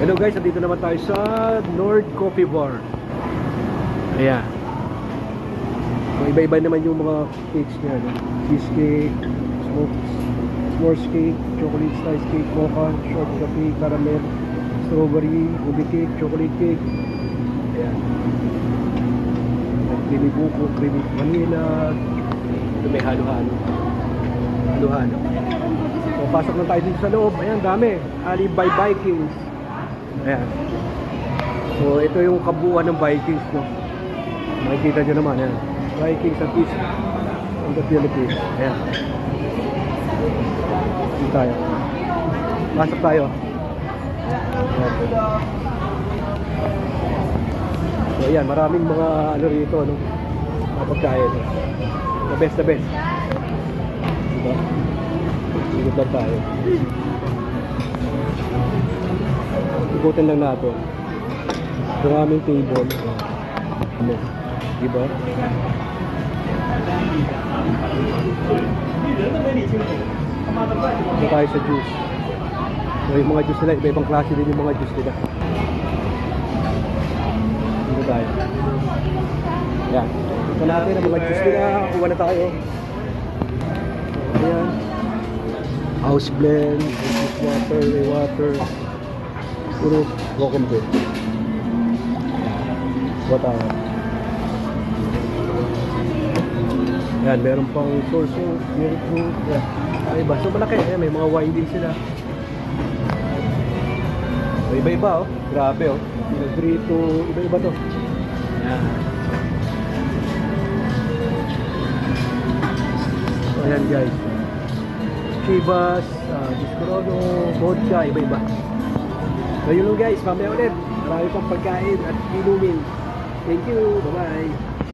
Hello guys, nandito naman tayo sa Nord Coffee Bar. Ayan. So, iba-iba naman yung mga cakes niya, no? Cheesecake, s'mores cake, chocolate slice cake, mocha, short coffee, caramel, strawberry, ube cake, chocolate cake. Ayan. Creamy buko, creamy vanilla. Ito may halo-halo. Halo-halo. So, pasok na tayo dito sa loob. Ayan, dami. Alibay Vikings. Ayan. So, ito yung kabuuan ng Vikings, no? Makikita nyo naman, ayan. Vikings at least in the Philippines. Ayan. Dito tayo. Pasok tayo. Ayan. So, ayan. Maraming mga ano rito, no? Mga pagkain. The best, the best. Diba? Ikot lang tayo. Ikutin lang natin. Yung aming table. Ano? Diba? Ito tayo sa juice. So, yung mga juice nila, iba-ibang klase din yung mga juice nila. Dito tayo. Yan. Ito natin ang mga juice nila. Kuha na tayo. So, ayan. House blend, water, water. Puro welcome to. What tayo? Yan, meron pang source of milk fruit. Yan. Ay, iba. So malaki. Ayan, may mga wine din sila. So, iba-iba, oh. Grabe, oh. Negrito. Iba-iba to. Yan. So, ayan, guys. Chivas, Discorono, vodka, iba-iba. So yun lang guys, mamaya ulit. Marami pang pagkain at inumin. Thank you, bye-bye.